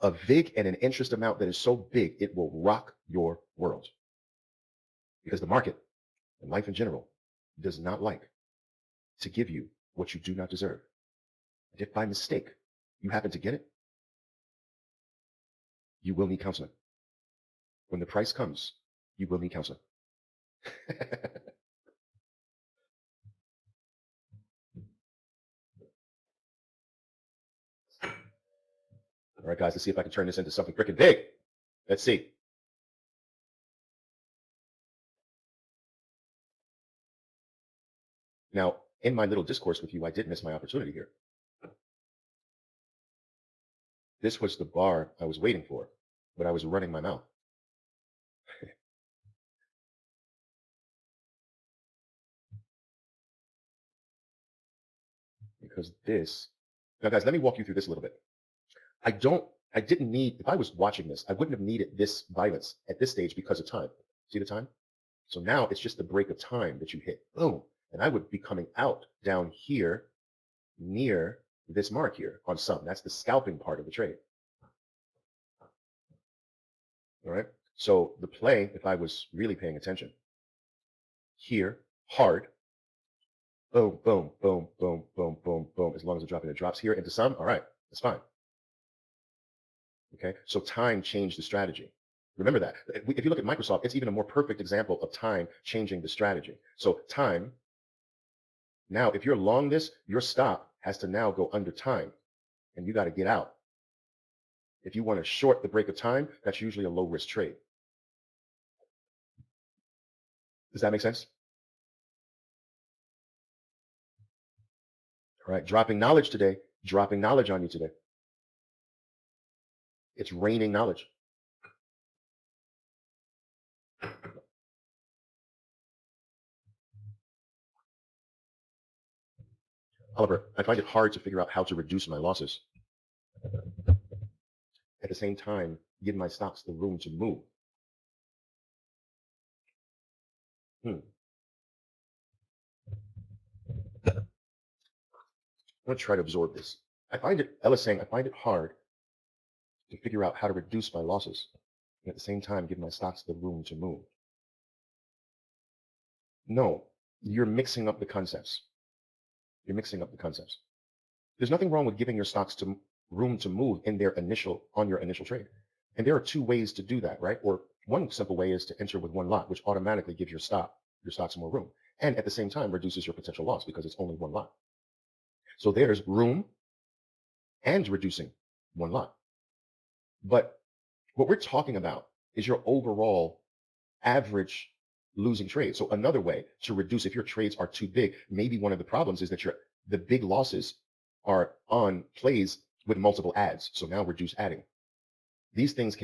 a VIG and an interest amount that is so big it will rock your world. Because the market and life in general does not like to give you what you do not deserve. And if by mistake you happen to get it, you will need counseling. When the price comes, you will need counseling. All right, guys, let's see if I can turn this into something freaking big. Let's see. Now, in my little discourse with you, I did miss my opportunity here. This was the bar I was waiting for, but I was running my mouth. Because this, now guys, let me walk you through this a little bit. I didn't need, if I was watching this, I wouldn't have needed this violence at this stage because of time. See the time? So now it's just the break of time that you hit. Boom. And I would be coming out down here near this mark here on some. That's the scalping part of the trade. All right. So the play, if I was really paying attention, here, hard, boom, boom, boom, boom, boom, boom, boom. As long as it drops here into some. All right, that's fine. Okay. So time changed the strategy. Remember that. If you look at Microsoft, it's even a more perfect example of time changing the strategy. So time, now if you're long this, your stop has to now go under time and you got to get out. If you want to short the break of time, that's usually a low risk trade. Does that make sense? All right. Dropping knowledge today, dropping knowledge on you today. It's raining knowledge. Oliver, I find it hard to figure out how to reduce my losses. At the same time, give my stocks the room to move. I'm going to try to absorb this. Ella's saying, I find it hard to figure out how to reduce my losses. And at the same time, give my stocks the room to move. No, you're mixing up the concepts. You're mixing up the concepts. There's nothing wrong with giving your stocks to room to move on your initial trade. And there are two ways to do that, right? Or one simple way is to enter with one lot, which automatically gives your stocks more room. And at the same time, reduces your potential loss because it's only one lot. So there's room and reducing one lot. But what we're talking about is your overall average losing trade. So another way to reduce, if your trades are too big, maybe one of the problems is that the big losses are on plays with multiple ads. So now reduce adding. These things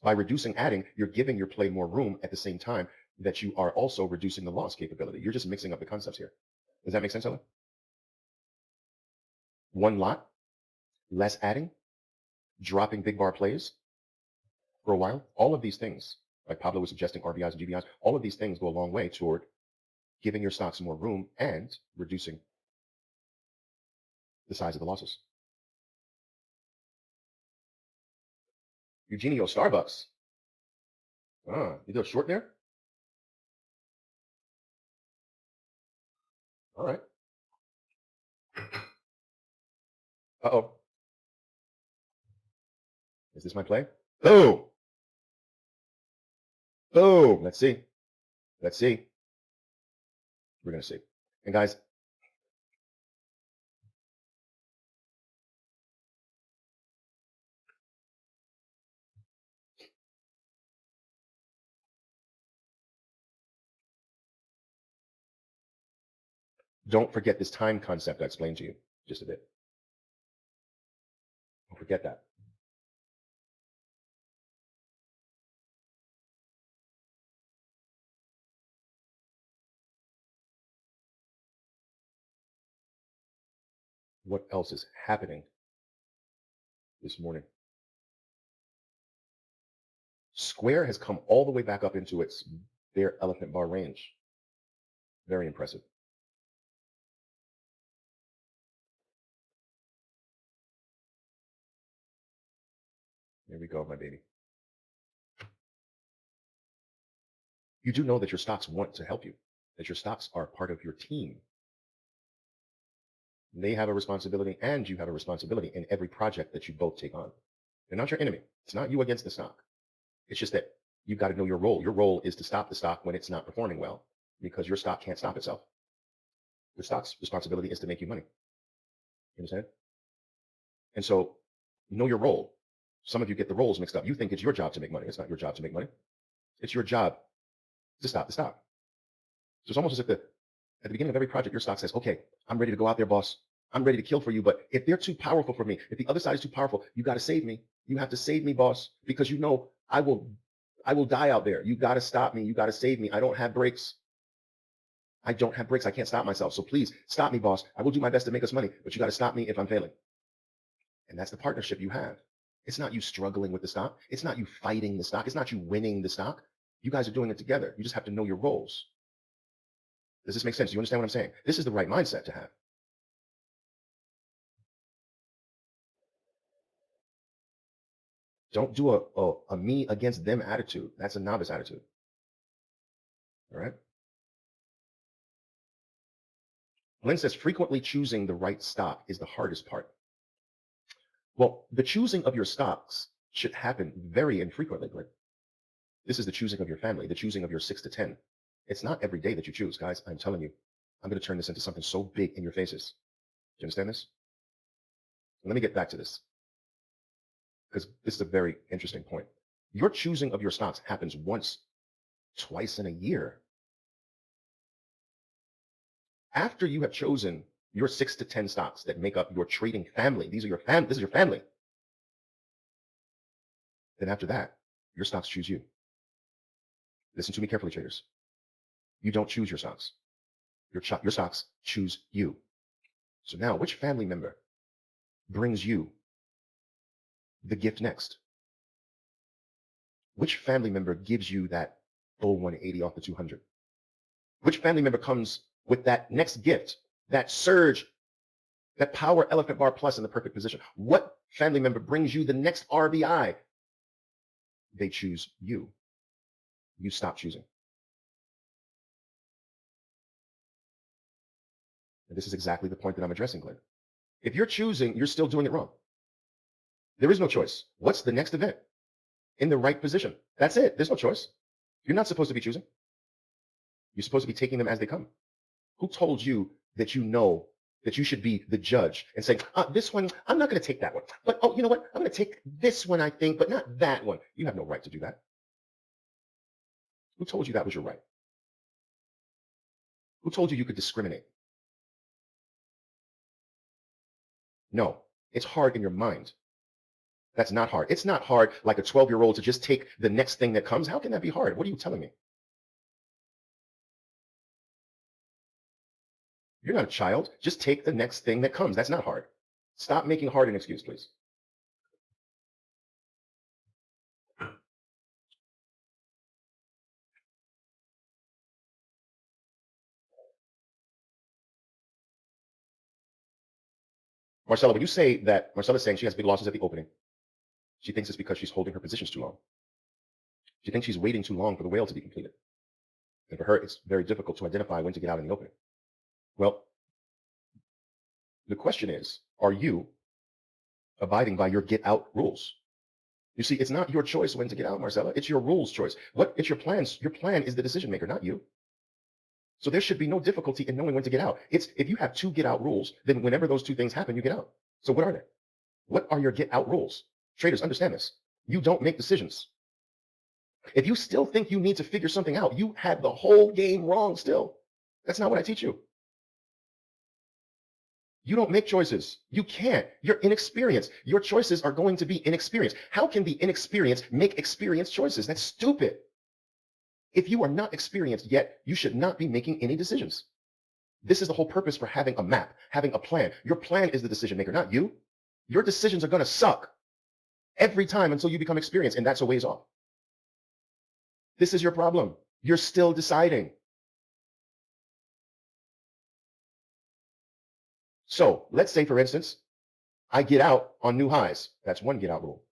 by reducing adding, you're giving your play more room at the same time that you are also reducing the loss capability. You're just mixing up the concepts here. Does that make sense, Ella? One lot, less adding, dropping big bar plays for a while. All of these things, like Pablo was suggesting, RBIs and GBIs, all of these things go a long way toward giving your stocks more room and reducing the size of the losses. Eugenio, Starbucks. You do a short there? All right. Uh-oh. Is this my play? Oh, oh, let's see. Let's see. We're going to see. And guys, don't forget this time concept I explained to you just a bit. Don't forget that. What else is happening this morning? Square has come all the way back up into its bear elephant bar range. Very impressive. There we go, my baby. You do know that your stocks want to help you, that your stocks are part of your team. They have a responsibility and you have a responsibility in every project that you both take on. They're not your enemy. It's not you against the stock. It's just that you've got to know your role. Your role is to stop the stock when it's not performing well because your stock can't stop itself. Your stock's responsibility is to make you money. You understand? And so know your role. Some of you get the roles mixed up. You think it's your job to make money. It's not your job to make money. It's your job to stop the stock. So it's almost as if at the beginning of every project, your stock says, okay, I'm ready to go out there, boss. I'm ready to kill for you. But if they're too powerful for me, if the other side is too powerful, you got to save me. You have to save me, boss, because you know I will die out there. You got to stop me. You got to save me. I don't have brakes. I don't have brakes. I can't stop myself. So please stop me, boss. I will do my best to make us money, but you got to stop me if I'm failing. And that's the partnership you have. It's not you struggling with the stock. It's not you fighting the stock. It's not you winning the stock. You guys are doing it together. You just have to know your roles. Does this make sense? Do you understand what I'm saying? This is the right mindset to have. Don't do a me against them attitude. That's a novice attitude. All right. Glenn says frequently choosing the right stock is the hardest part. Well, the choosing of your stocks should happen very infrequently, Glenn. This is the choosing of your family, the choosing of your 6 to 10. It's not every day that you choose, guys. I'm telling you, I'm going to turn this into something so big in your faces. Do you understand this? Let me get back to this because this is a very interesting point. Your choosing of your stocks happens once, twice in a year. After you have chosen your 6 to 10 stocks that make up your trading family, these are your family, this is your family. Then after that, your stocks choose you. Listen to me carefully, traders. You don't choose your stocks. Your stocks choose you. So now, which family member brings you the gift next? Which family member gives you that full 180 off the 200? Which family member comes with that next gift, that surge, that power elephant bar plus in the perfect position? What family member brings you the next RBI? They choose you. You stop choosing. And this is exactly the point that I'm addressing, Glenn. If you're choosing, you're still doing it wrong. There is no choice. What's the next event? In the right position. That's it. There's no choice. You're not supposed to be choosing. You're supposed to be taking them as they come. Who told you that you know that you should be the judge and say, this one, I'm not going to take that one. But, oh, you know what? I'm going to take this one, I think, but not that one. You have no right to do that. Who told you that was your right? Who told you you could discriminate? No, it's hard in your mind. That's not hard. It's not hard like a 12-year-old to just take the next thing that comes. How can that be hard? What are you telling me? You're not a child. Just take the next thing that comes. That's not hard. Stop making hard an excuse, please. Marcella, when you say that Marcella's saying she has big losses at the opening, she thinks it's because she's holding her positions too long. She thinks she's waiting too long for the whale to be completed. And for her, it's very difficult to identify when to get out in the opening. Well, the question is, are you abiding by your get out rules? You see, it's not your choice when to get out, Marcella. It's your rules choice. It's your plans? Your plan is the decision maker, not you. So there should be no difficulty in knowing when to get out. It's if you have two get out rules, then whenever those two things happen, you get out. So what are they? What are your get out rules? Traders, understand this. You don't make decisions. If you still think you need to figure something out, you had the whole game wrong still. That's not what I teach you. You don't make choices. You can't. You're inexperienced. Your choices are going to be inexperienced. How can the inexperienced make experienced choices? That's stupid. If you are not experienced yet, you should not be making any decisions. This is the whole purpose for having a map, having a plan. Your plan is the decision maker, not you. Your decisions are going to suck every time until you become experienced, and that's a ways off. This is your problem. You're still deciding. So let's say, for instance, I get out on new highs. That's one get out rule.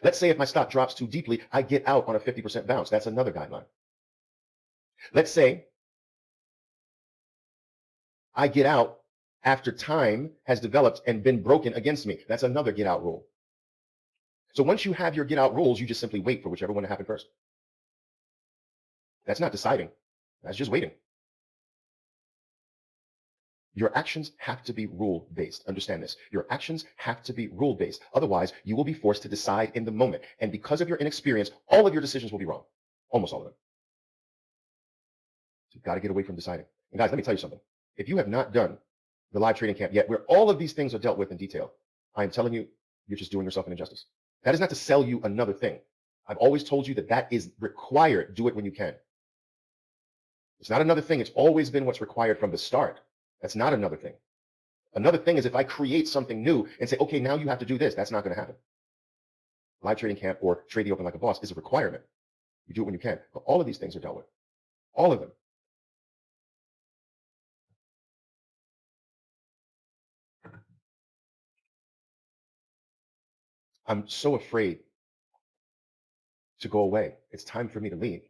Let's say if my stock drops too deeply, I get out on a 50% bounce. That's another guideline. Let's say I get out after time has developed and been broken against me. That's another get out rule. So once you have your get out rules, you just simply wait for whichever one to happen first. That's not deciding. That's just waiting. Your actions have to be rule-based. Understand this. Your actions have to be rule-based. Otherwise, you will be forced to decide in the moment. And because of your inexperience, all of your decisions will be wrong. Almost all of them. So you've got to get away from deciding. And guys, let me tell you something. If you have not done the live trading camp yet, where all of these things are dealt with in detail, I am telling you, you're just doing yourself an injustice. That is not to sell you another thing. I've always told you that that is required. Do it when you can. It's not another thing. It's always been what's required from the start. That's not another thing. Another thing is if I create something new and say, okay, now you have to do this, that's not going to happen. Live trading camp or trade the open like a boss is a requirement. You do it when you can. But all of these things are dealt with. All of them. I'm so afraid to go away. It's time for me to leave.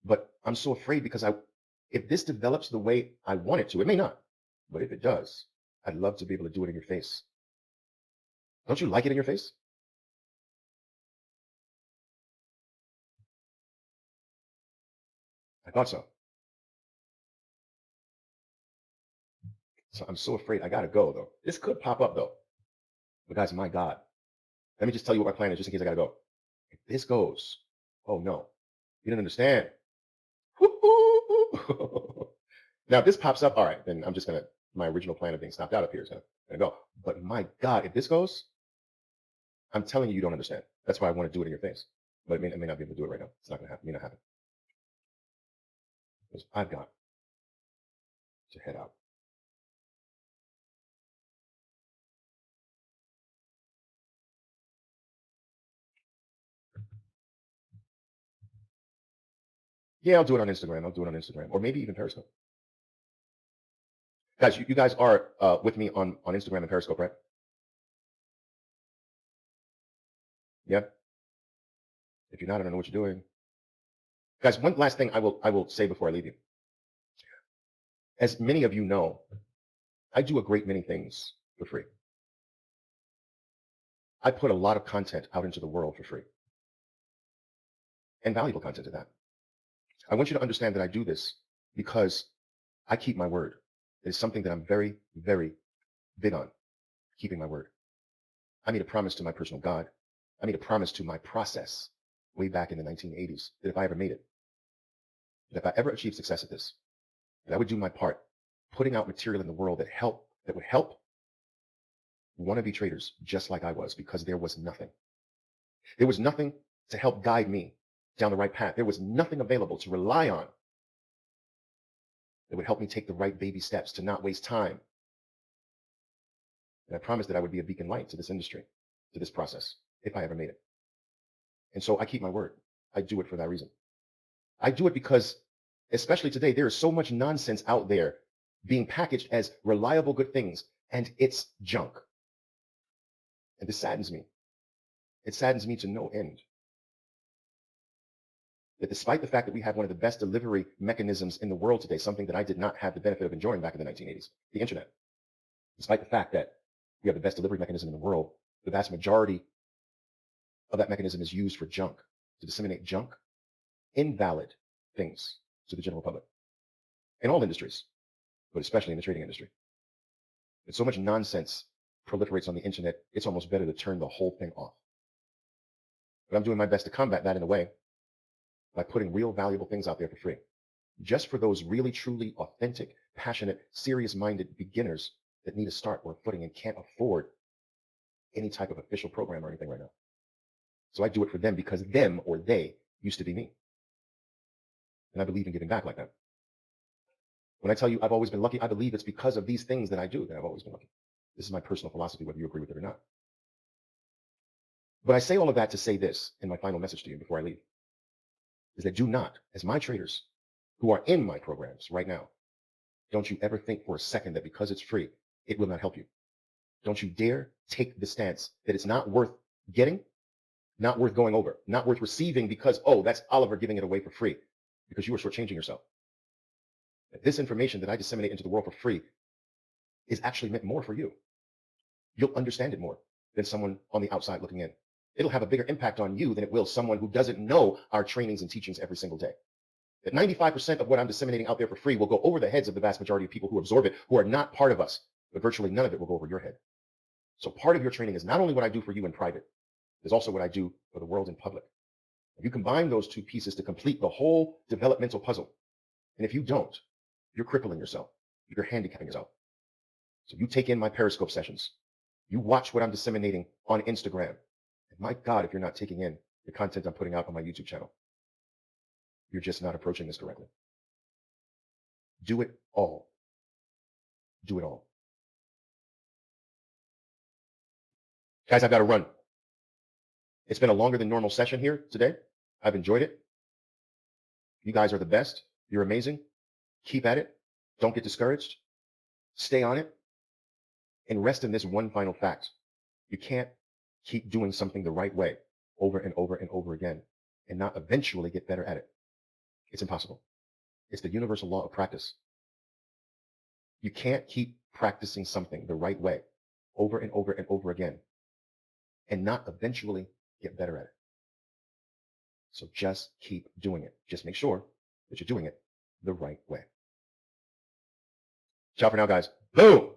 But I'm so afraid because if this develops the way I want it to, it may not, but if it does, I'd love to be able to do it in your face. Don't you like it in your face? I thought so. So I'm so afraid. I gotta go though. This could pop up though. But guys, my God, let me just tell you what my plan is just in case I gotta go. If this goes, oh no, you didn't understand. Now, if this pops up, all right, then I'm just gonna, my original plan of being stopped out of here is gonna go. But my God, if this goes, I'm telling you, you don't understand. That's why I want to do it in your face. But I may not be able to do it right now. It's not gonna happen. It may not happen. Because I've got to head out. Yeah, I'll do it on Instagram. I'll do it on Instagram. Or maybe even Periscope. Guys, you guys are with me on Instagram and Periscope, right? Yeah. If you're not, I don't know what you're doing. Guys, one last thing I will say before I leave you. As many of you know, I do a great many things for free. I put a lot of content out into the world for free. And valuable content at that. I want you to understand that I do this because I keep my word. It is something that I'm very, very big on, keeping my word. I made a promise to my personal God. I made a promise to my process way back in the 1980s that if I ever made it, that if I ever achieved success at this, that I would do my part, putting out material in the world that would help wannabe traders just like I was, because there was nothing. There was nothing to help guide me down the right path. There was nothing available to rely on that would help me take the right baby steps to not waste time. And I promised that I would be a beacon light to this industry, to this process, if I ever made it. And so I keep my word. I do it for that reason. I do it because, especially today, there is so much nonsense out there being packaged as reliable good things, and it's junk. And this saddens me. It saddens me to no end. That despite the fact that we have one of the best delivery mechanisms in the world today, something that I did not have the benefit of enjoying back in the 1980s, the internet, despite the fact that we have the best delivery mechanism in the world, the vast majority of that mechanism is used for junk, to disseminate junk, invalid things to the general public in all industries, but especially in the trading industry. And so much nonsense proliferates on the internet, it's almost better to turn the whole thing off. But I'm doing my best to combat that in a way by putting real valuable things out there for free, just for those really, truly authentic, passionate, serious-minded beginners that need a start or a footing and can't afford any type of official program or anything right now. So I do it for them because them or they used to be me. And I believe in giving back like that. When I tell you I've always been lucky, I believe it's because of these things that I do that I've always been lucky. This is my personal philosophy, whether you agree with it or not. But I say all of that to say this in my final message to you before I leave, is that do not, as my traders who are in my programs right now, don't you ever think for a second that because it's free, it will not help you. Don't you dare take the stance that it's not worth getting, not worth going over, not worth receiving because, oh, that's Oliver giving it away for free, because you are shortchanging yourself. This information that I disseminate into the world for free is actually meant more for you. You'll understand it more than someone on the outside looking in. It'll have a bigger impact on you than it will someone who doesn't know our trainings and teachings every single day. That 95% of what I'm disseminating out there for free will go over the heads of the vast majority of people who absorb it, who are not part of us, but virtually none of it will go over your head. So part of your training is not only what I do for you in private, there's also what I do for the world in public. If you combine those two pieces to complete the whole developmental puzzle, and if you don't, you're crippling yourself. You're handicapping yourself. So you take in my Periscope sessions. You watch what I'm disseminating on Instagram. And my God, if you're not taking in the content I'm putting out on my YouTube channel, you're just not approaching this correctly. Do it all. Do it all. Guys, I've got to run. It's been a longer than normal session here today. I've enjoyed it. You guys are the best. You're amazing. Keep at it. Don't get discouraged. Stay on it. And rest in this one final fact. You can't keep doing something the right way over and over and over again and not eventually get better at it. It's impossible. It's the universal law of practice. You can't keep practicing something the right way over and over and over again and not eventually get better at it. So just keep doing it. Just make sure that you're doing it the right way. Ciao for now, guys. Boom!